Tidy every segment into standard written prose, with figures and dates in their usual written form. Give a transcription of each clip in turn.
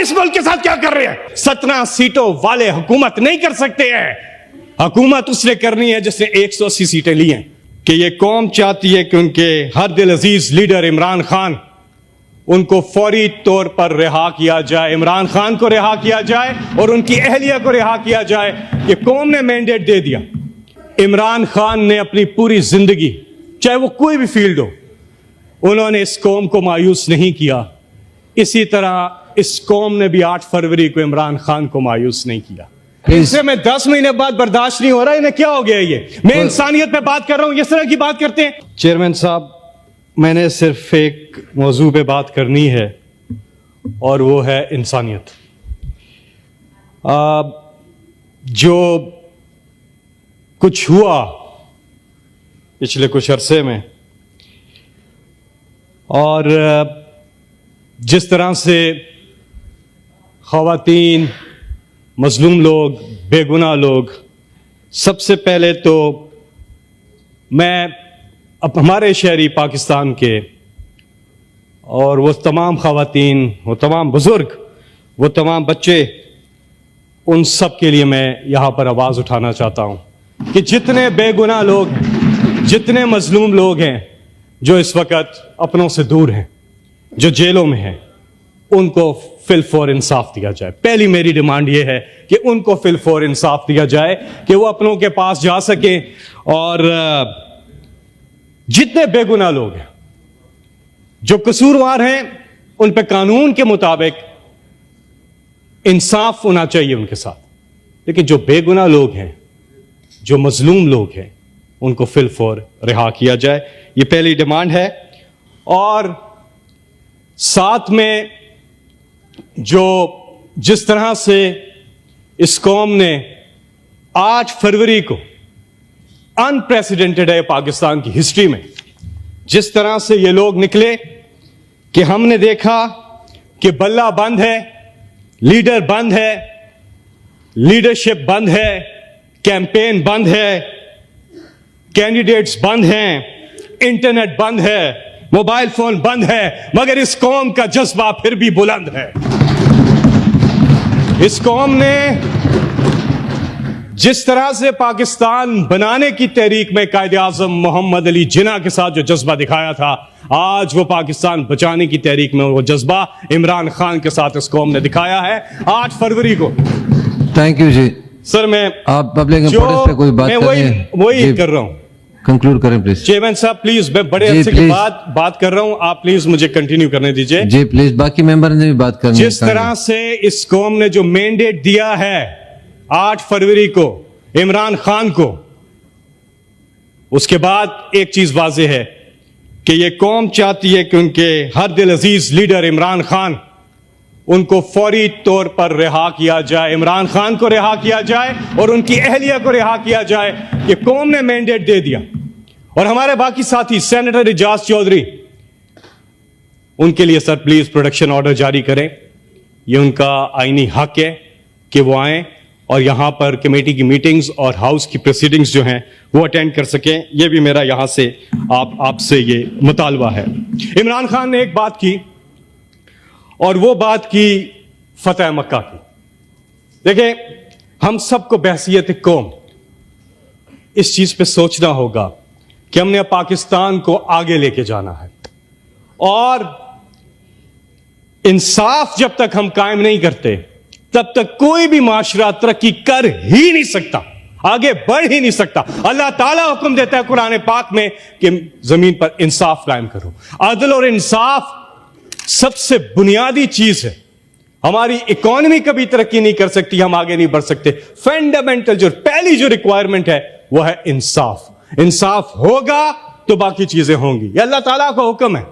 इस मुल्क के साथ क्या कर रहे हैं? 17 सीटों वाले हुकूमत नहीं कर सकते हैं। हुकूमत उसने करनी है जिसने 180 सीटें ली हैं। कि ये कौम चाहती है कि उनके हर दिल अजीज लीडर इमरान खान, उनको फौरी तौर पर रिहा किया जाए। इमरान खान को रिहा किया जाए और उनकी अहलिया को रिहा किया जाए। कि कौम ने मैंडेट दे दिया। इमरान खान ने अपनी पूरी जिंदगी, चाहे वो कोई भी फील्ड हो, उन्होंने इस कौम को मायूस नहीं किया। इसी तरह इस कौम ने भी 8 फरवरी को इमरान खान को मायूस नहीं किया। इनसे मैं 10 महीने बाद बर्दाश्त नहीं हो रहा। इन्हें क्या हो गया? ये मैं इंसानियत पे बात कर रहा हूं, इस तरह की बात करते हैं। चेयरमैन साहब, मैंने सिर्फ एक मौजू पे बात करनी है और वो है इंसानियत। जो कुछ हुआ पिछले कुछ अरसे में और जिस तरह से ख़वातीन, मजलूम लोग, बेगुनाह लोग, सबसे पहले तो मैं अब हमारे शहरी पाकिस्तान के और वो तमाम ख़वातीन, वो तमाम बुज़ुर्ग, वो तमाम बच्चे, उन सब के लिए मैं यहाँ पर आवाज़ उठाना चाहता हूँ कि जितने बेगुनाह लोग, जितने मजलूम लोग हैं जो इस वक्त अपनों से दूर हैं, जो जेलों में हैं, उनको फिलफौर इंसाफ दिया जाए। पहली मेरी डिमांड यह है कि उनको फिलफौर इंसाफ दिया जाए कि वो अपनों के पास जा सकें। और जितने बेगुनाह लोग हैं, जो कसूरवार हैं, उन पे कानून के मुताबिक इंसाफ होना चाहिए उनके साथ। लेकिन जो बेगुनाह लोग हैं, जो मजलूम लोग हैं, उनको फिलफौर रिहा किया जाए। ये पहली डिमांड है। और साथ में जिस तरह से इस कौम ने 8 फरवरी को, अनप्रेसिडेंटेड है पाकिस्तान की हिस्ट्री में, जिस तरह से ये लोग निकले कि हमने देखा कि बल्ला बंद है, लीडर बंद है, लीडरशिप बंद है, कैंपेन बंद है, कैंडिडेट्स बंद हैं, इंटरनेट बंद है, मोबाइल फोन बंद है, मगर इस कौम का जज्बा फिर भी बुलंद है। इस कौम ने जिस तरह से पाकिस्तान बनाने की तहरीक में कायदे आजम मोहम्मद अली जिन्ना के साथ जो जज्बा दिखाया था, आज वो पाकिस्तान बचाने की तहरीक में वो जज्बा इमरान खान के साथ इस कौम ने दिखाया है 8 फरवरी को। Thank you ji. सर, मैं आप पब्लिक इंपॉर्टेंस पे कोई बात कर रहे हैं, वही कर रहा हूं। कंक्लूड करें प्लीज। चेयरमैन साहब प्लीज, मैं बड़े अरसे के बाद बात कर रहा हूं, आप प्लीज मुझे कंटिन्यू करने दीजिए। जी प्लीज, बाकी मेंबर ने भी बात करनी है। जिस तरह से इस कौम ने जो मैंडेट दिया है 8 फरवरी को इमरान खान को, उसके बाद एक चीज वाज़ेह है कि ये कौम चाहती है कि उनके हर दिल अजीज लीडर इमरान खान, उनको फौरी तौर पर रिहा किया जाए। इमरान खान को रिहा किया जाए और उनकी अहलिया को रिहा किया जाए। कि कौम ने मैंडेट दे दिया। और हमारे बाकी साथी सेनेटर इजाज चौधरी, उनके लिए सर प्लीज प्रोटेक्शन ऑर्डर जारी करें। यह उनका आईनी हक है कि वो आए और यहां पर कमेटी की मीटिंग्स और हाउस की प्रोसीडिंग्स जो हैं वो अटेंड कर सकें। यह भी मेरा यहां से आपसे ये मुतालबा है। इमरान खान ने एक बात की और वो बात की फतेह मक्का की। देखिए, हम सबको बहसियत कौम इस चीज पे सोचना होगा कि हमने पाकिस्तान को आगे लेके जाना है और इंसाफ जब तक हम कायम नहीं करते तब तक कोई भी माशरा तरक्की कर ही नहीं सकता, आगे बढ़ ही नहीं सकता। अल्लाह ताला हुक्म देता है कुरान पाक में कि जमीन पर इंसाफ कायम करो। अदल और इंसाफ सबसे बुनियादी चीज है। हमारी इकोनॉमी कभी तरक्की नहीं कर सकती, हम आगे नहीं बढ़ सकते। फंडामेंटल जो पहली जो रिक्वायरमेंट है वो है इंसाफ। इंसाफ होगा तो बाकी चीजें होंगी। ये अल्लाह ताला का हुक्म है।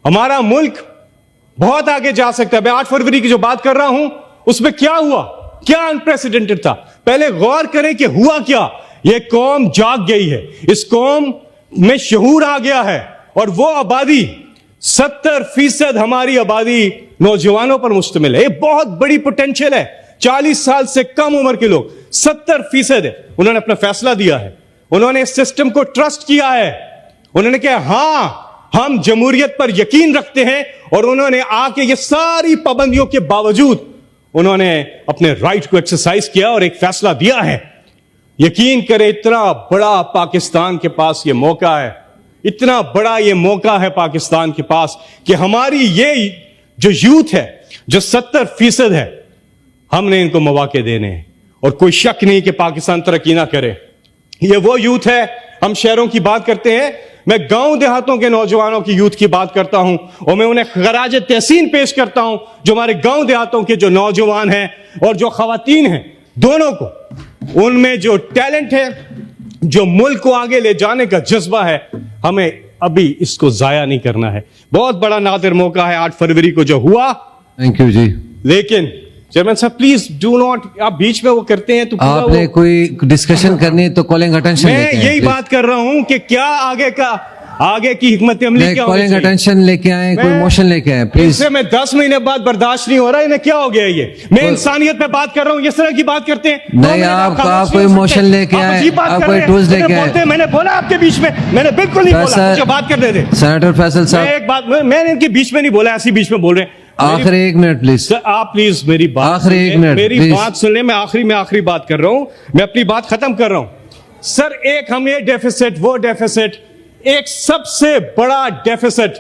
हमारा मुल्क बहुत आगे जा सकता है। मैं 8 फरवरी की जो बात कर रहा हूं उसमें क्या हुआ, क्या अनप्रेसिडेंटेड था। पहले गौर करें कि हुआ क्या। यह कौम जाग गई है, इस कौम में शऊर आ गया है और वो आबादी 70% हमारी आबादी नौजवानों पर मुश्तमिल है। ये बहुत बड़ी पोटेंशियल है। 40 साल से कम उम्र के लोग 70% है। उन्होंने अपना फैसला दिया है, उन्होंने इस सिस्टम को ट्रस्ट किया है। उन्होंने कहा हां, हम जमहूरियत पर यकीन रखते हैं और उन्होंने आके ये सारी पाबंदियों के बावजूद उन्होंने अपने राइट को एक्सरसाइज किया और एक फैसला दिया है। यकीन करें, इतना बड़ा पाकिस्तान के पास ये मौका है, इतना बड़ा ये मौका है पाकिस्तान के पास कि हमारी ये जो यूथ है, जो 70% है, हमने इनको मौके देने हैं। और कोई शक नहीं कि पाकिस्तान तरक्की ना करे। ये वो यूथ है, हम शहरों की बात करते हैं, मैं गांव देहातों के नौजवानों की यूथ की बात करता हूं और मैं उन्हें खराज तहसीन पेश करता हूं जो हमारे गांव देहातों के जो नौजवान हैं और जो खवातीन हैं, दोनों को उनमें जो टैलेंट है, जो मुल्क को आगे ले जाने का जज्बा है, हमें अभी इसको जाया नहीं करना है। बहुत बड़ा नादिर मौका है 8 फरवरी को जो हुआ। थैंक यू जी। लेकिन चेयरमैन साहब प्लीज डू नॉट, आप बीच में वो करते हैं तो पूरा आपने कोई डिस्कशन करनी है तो कॉलिंग अटेंशन मैं यही बात कर रहा हूं कि क्या आगे की हिकमत अमली क्या होनी कॉलिंग चाहिए? अटेंशन लेके आए, कोई मैं- मोशन लेके आए प्लीज। इससे मैं 10 महीने बाद बर्दाश्त नहीं हो रहा, इन्हें क्या हो गया ये? मैं इंसानियत पे बात कर रहा हूं, इस तरह की बात करते हैं। नहीं, 2 मिनट आप खामोश कोई नहीं हो मोशन सकते। लेके आप आए, अजीब बात आप कर कोई रहे हैं। टूल्स मुझे लेके आए। बोलते हैं, मैंने बोला आपके बीच में, मैंने बिल्कुल नहीं बोला, मुझे बात करने दे। सेनेटर फैसल साहब, मैं एक बात, मैंने इनके बीच में नहीं बोला, ऐसी बीच में बोल रहे हैं। आखिरी 1 मिनट प्लीज। सर आप प्लीज मेरी बात आखिरी सुनिए, 1 मिनट, मेरी प्लीज। बात सुन ले। मैं आखिरी बात कर रहा हूं, मैं अपनी बात खत्म कर रहा हूं। सर एक हम ये डेफिसिट, वो डेफिसिट, एक सबसे बड़ा डेफिसिट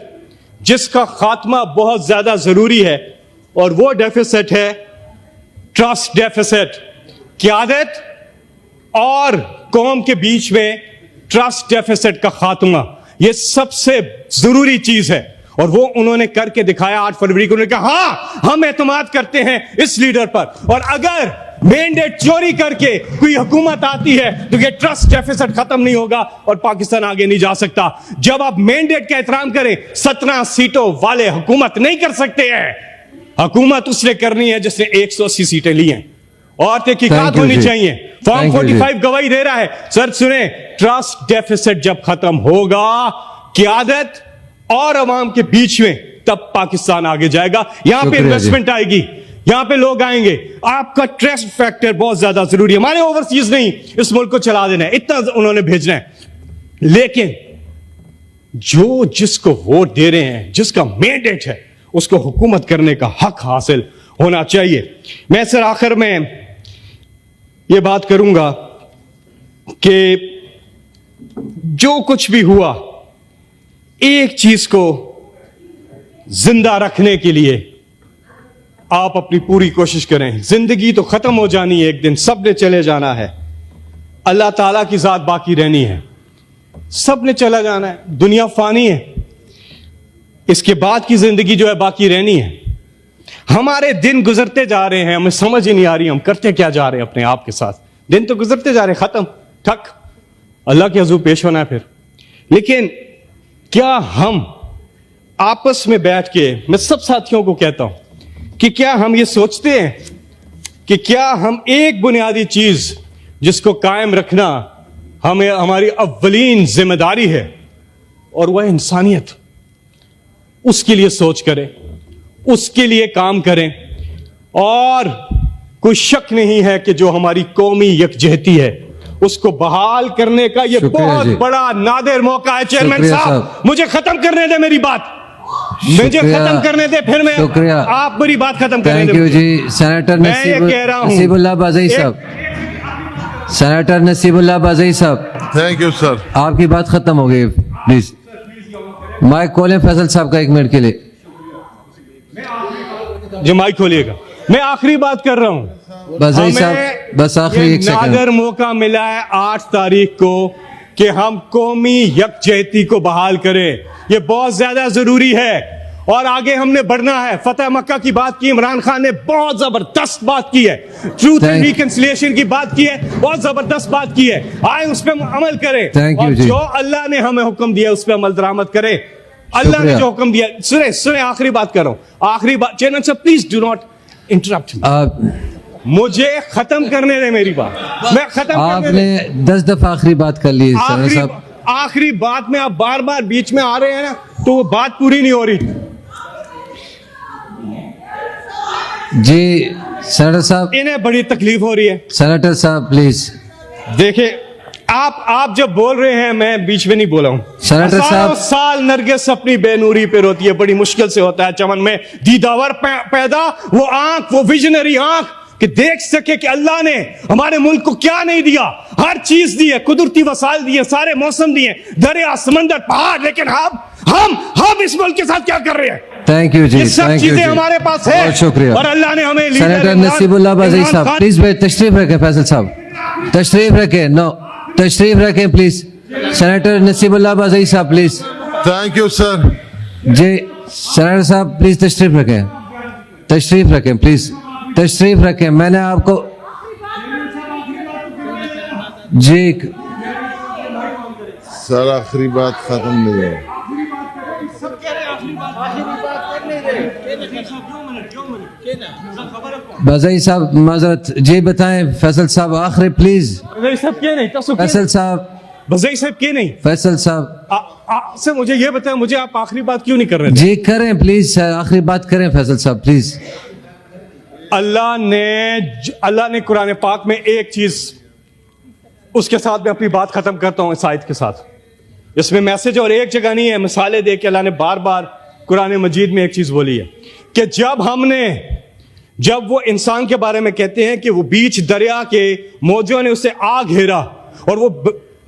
जिसका खात्मा बहुत ज्यादा जरूरी है और वो डेफिसिट है ट्रस्ट डेफिसिट। क़यादत और कौम के बीच में ट्रस्ट डेफिसिट का खात्मा, ये सबसे जरूरी चीज है और वो उन्होंने करके दिखाया 8 फरवरी को। उन्होंने कहा हाँ हम एतमाद करते हैं इस लीडर पर, और अगर मैंडेट चोरी करके कोई हुकूमत आती है तो ये ट्रस्ट डेफिसिट खत्म नहीं होगा और पाकिस्तान आगे नहीं जा सकता। जब आप मैंडेट का एहतराम करें, 17 सीटों वाले हुकूमत नहीं कर सकते हैं। हुकूमत उसने करनी है जिसने 180 सीटें ली हैं और तहकीकात Thank you, होनी जी। चाहिए। फॉर्म Thank you, 45 गवाही दे रहा है। सर सुने, ट्रस्ट डेफिसिट जब खत्म होगा क़यादत और अवाम के बीच में, तब पाकिस्तान आगे जाएगा। यहां पे शुक्रिया जी। इन्वेस्टमेंट आएगी, यहां पे लोग आएंगे। आपका ट्रस्ट फैक्टर बहुत ज्यादा जरूरी है। हमारे ओवरसीज नहीं इस मुल्क को चला देना है, इतना उन्होंने भेजना है। लेकिन जो जिसको वोट दे रहे हैं, जिसका मैंडेट है, उसको हुकूमत करने का हक हासिल होना चाहिए। मैं सर आखिर में यह बात करूंगा कि जो कुछ भी हुआ, एक चीज को जिंदा रखने के लिए आप अपनी पूरी कोशिश करें। जिंदगी तो खत्म हो जानी है एक दिन, सब ने चले जाना है। अल्लाह ताला की जात बाकी रहनी है, सब ने चला जाना है। दुनिया फानी है, इसके बाद की जिंदगी जो है बाकी रहनी है। हमारे दिन गुजरते जा रहे हैं, हमें समझ ही नहीं आ रही हम करते क्या जा रहे हैं अपने आप के साथ। दिन तो गुजरते जा रहे हैं, खत्म ठक, अल्लाह के हजूर पेश होना है फिर। लेकिन क्या हम आपस में बैठ के, मैं सब साथियों को कहता हूं कि क्या हम ये सोचते हैं कि क्या हम एक बुनियादी चीज जिसको कायम रखना हमें हमारी अव्वलीन जिम्मेदारी है और वह इंसानियत, उसके लिए सोच करें, उसके लिए काम करें। और कोई शक नहीं है कि जो हमारी कौमी यकजहती है उसको बहाल करने का यह शुक्रिया बहुत जी। बड़ा नादिर मौका है। चेयरमैन शुक्रिया साहब, साहब। मुझे खत्म करने दे मेरी बात, मुझे शुक्रिया। खत्म करने दे, फिर मैं शुक्रिया। आप मेरी बात खत्म करने थैंक दे यू मुझे। जी। सेनेटर मैं ये कह रहा हूं, नसीबुल्लाह बाज़ई साहब, सेनेटर नसीबुल्लाह बाज़ई साहब, थैंक यू सर। आपकी बात खत्म हो गई, प्लीज माइक खोलें फैसल साहब का 1 मिनट के लिए। जो माइक खोलिएगा, मैं आखिरी बात कर रहा हूं। बाज़ई हमें साहब बस आखिरी ये 1 सेकंड। नादर मौका मिला है 8 तारीख को कि हम कौमी यकजहती को बहाल करें। ये बहुत ज्यादा जरूरी है और आगे हमने बढ़ना है। फतेह मक्का की बात की, इमरान खान ने बहुत जबरदस्त बात की है। ट्रूथ एंड Thank- रिकंसिलिएशन की बात की है, बहुत जबरदस्त बात की है। आए उस पर अमल करें Thank you और जी। जो अल्लाह ने हमें हुक्म दिया उस पर अमल दरामद करें। अल्लाह ने शुक्रिया। जो हुक्म दिया, सुने सुने, आखिरी बात कर रहा हूं, आखिरी बात। चेयरमैन साहब प्लीज डू नॉट इंटरप्ट, आप मुझे खत्म करने दे मेरी बात, मैं खत्म करने दे। आपने 10 दफा आखिरी बात कर ली सेनेटर आखिरी साहब। आखिरी बात में आप बार बार बीच में आ रहे हैं ना, तो वो बात पूरी नहीं हो रही। जी सेनेटर साहब, इन्हें बड़ी तकलीफ हो रही है। सेनेटर साहब प्लीज। देखिए आप जब बोल रहे हैं मैं बीच में नहीं बोला हूं। सेनेटर साहब। हजारों साल नरगिस अपनी बेनूरी पे रोती है, बड़ी मुश्किल से होता है चमन में दीदावर पैदा, वो आंख, वो विजनरी आंख कि देख सके कि अल्लाह ने हमारे मुल्क को क्या नहीं दिया, हर चीज दी है, कुदरती वसाइल दिए, सारे मौसम दिए, दरिया, समंदर, पहाड़, लेकिन हम इस मुल्क के साथ क्या कर रहे हैं? थैंक यू जी, ये सब थैंक यू चीजें जी, हमारे पास है बहुत शुक्रिया। और अल्लाह ने हमें लीडर सेनेटर नसीबुल्लाह बाज़ई साहब प्लीज तशरीफ रखें। फैसल साहब तशरीफ रखें, नो तशरीफ रखें प्लीज। सेनेटर नसीबुल्लाह बाज़ई साहब प्लीज। Thank you sir. जी सेनेटर साहब प्लीज तशरीफ रखें, तशरीफ रखें प्लीज, तशरीफ रखें। मैंने आपको जी सर आखिरी बात खत्म नहीं है। बाज़ई साहब माजरत जी बताएं। फैसल साहब आखिरी प्लीज। फैसल साहब, वज़ई साहब के नहीं फैसल साहब से मुझे ये बताएं, मुझे आप आखिरी बात क्यों नहीं कर रहे थे? जी करें प्लीज, आखिरी बात करें फैसल साहब प्लीज। अल्लाह ने कुरान पाक में एक चीज, उसके साथ मैं अपनी बात खत्म करता हूं इस आयत के साथ। इसमें मैसेज और एक जगह नहीं है, मिसालें दे के अल्लाह ने बार बार कुरान मजीद में एक चीज बोली है कि जब वो इंसान के बारे में कहते हैं कि वो बीच दरिया के मौजों ने उसे आ घेरा और वो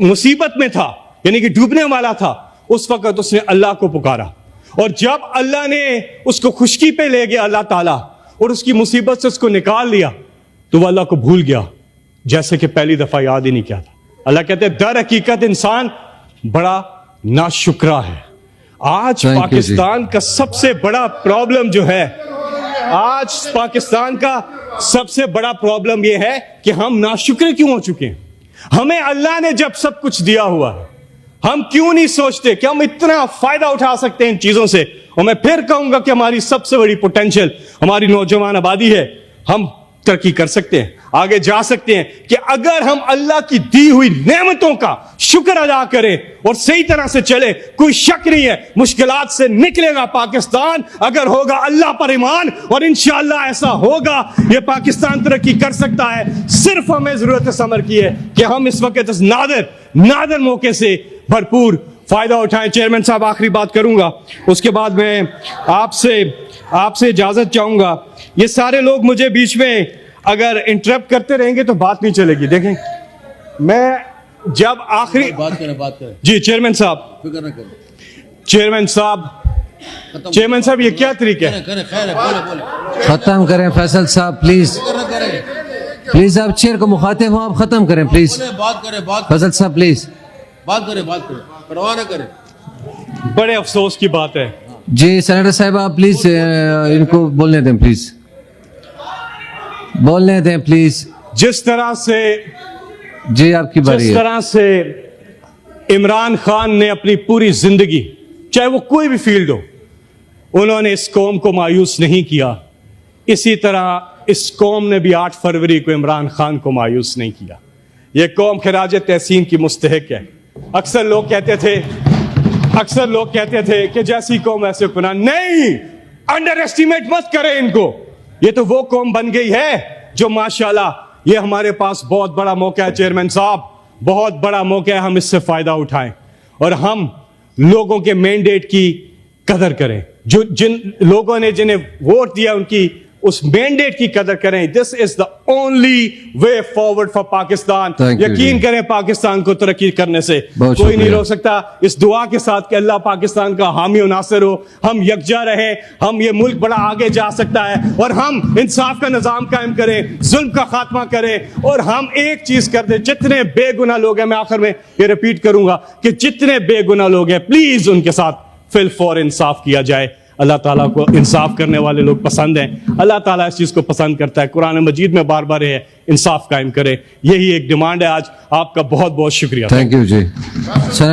मुसीबत में था, यानी कि डूबने वाला था, उस वक्त उसने अल्लाह को पुकारा और जब अल्लाह ने उसको खुशकी पे ले गया अल्लाह ताला और उसकी मुसीबत से उसको निकाल लिया तो वह अल्लाह को भूल गया जैसे कि पहली दफा याद ही नहीं किया था। अल्लाह कहते हैं दर हकीकत इंसान बड़ा नाशुक्रा है। आज पाकिस्तान का सबसे बड़ा प्रॉब्लम जो है, आज पाकिस्तान का सबसे बड़ा प्रॉब्लम यह है कि हम नाशुक्र क्यों हो चुके हैं। हमें अल्लाह ने जब सब कुछ दिया हुआ है, हम क्यों नहीं सोचते कि हम इतना फायदा उठा सकते हैं इन चीजों से। और मैं फिर कहूंगा कि हमारी सबसे बड़ी पोटेंशियल हमारी नौजवान आबादी है। हम तरक्की कर सकते हैं, आगे जा सकते हैं कि अगर हम अल्लाह की दी हुई नेमतों का शुक्र अदा करें और सही तरह से चले। कोई शक नहीं है मुश्किलात से निकलेगा पाकिस्तान अगर होगा अल्लाह पर ईमान, और इंशाअल्लाह ऐसा होगा। ये पाकिस्तान तरक्की कर सकता है, सिर्फ हमें जरूरत समर की है कि हम इस वक्त इस नादर मौके से भरपूर फायदा उठाएं। चेयरमैन साहब आखिरी बात करूंगा, उसके बाद मैं आपसे इजाजत चाहूंगा। ये सारे लोग मुझे बीच में अगर इंटरप्ट करते रहेंगे तो बात नहीं चलेगी। देखें मैं जब आखिरी बात करें जी चेयरमैन साहब, फिक्र न करो, चेयरमैन साहब ये क्या तरीका है? करें खैर है, बोले खत्म करें फैसल साहब प्लीज, फिक्र न करें, प्लीज आप चेयर को मुखातिब हो, आप खत्म करें प्लीज। बोले बात करें फैसल साहब प्लीज बात करें, परवाह न करें। बड़े अफसोस की बात है। जी सेनेटर साहब आप प्लीज इनको बोलने दें, प्लीज बोलने दें प्लीज। जिस तरह से जी आपकी बारी जिस है। तरह से इमरान खान ने अपनी पूरी जिंदगी, चाहे वो कोई भी फील्ड हो, उन्होंने इस कौम को मायूस नहीं किया, इसी तरह इस कौम ने भी 8 फरवरी को इमरान खान को मायूस नहीं किया। यह कौम खिराज तहसीन की मुस्तहिक है। अक्सर लोग कहते थे कि जैसी कौम वैसे गुनाह। नहीं, अंडर एस्टिमेट मत करें इनको। ये तो वो कौम बन गई है जो माशाल्लाह, ये हमारे पास बहुत बड़ा मौका है चेयरमैन साहब, बहुत बड़ा मौका है, हम इससे फायदा उठाएं और हम लोगों के मैंडेट की कदर करें। जो जिन लोगों ने जिन्हें वोट दिया उनकी उस मैंडेट की कदर करें। This is the only way forward for Pakistan. यकीन करें पाकिस्तान को तरक्की करने से कोई नहीं रोक सकता। इस दुआ के साथ कि अल्लाह पाकिस्तान का हामी और नासिर हो, हम यकजा रहे, हम ये मुल्क बड़ा आगे जा सकता है और हम इंसाफ का निजाम कायम करें, जुल्म का खात्मा करें और हम एक चीज कर दें। जितने बेगुनाह लोग हैं, मैं आखिर में ये रिपीट करूंगा कि जितने बेगुनाह लोग हैं प्लीज उनके साथ फिल फॉर इंसाफ किया जाए। अल्लाह ताला को इंसाफ करने वाले लोग पसंद हैं, अल्लाह ताला इस चीज़ को पसंद करता है। कुरान मजीद में बार बार है इंसाफ कायम करे, यही एक डिमांड है आज। आपका बहुत बहुत शुक्रिया। Thank you ji.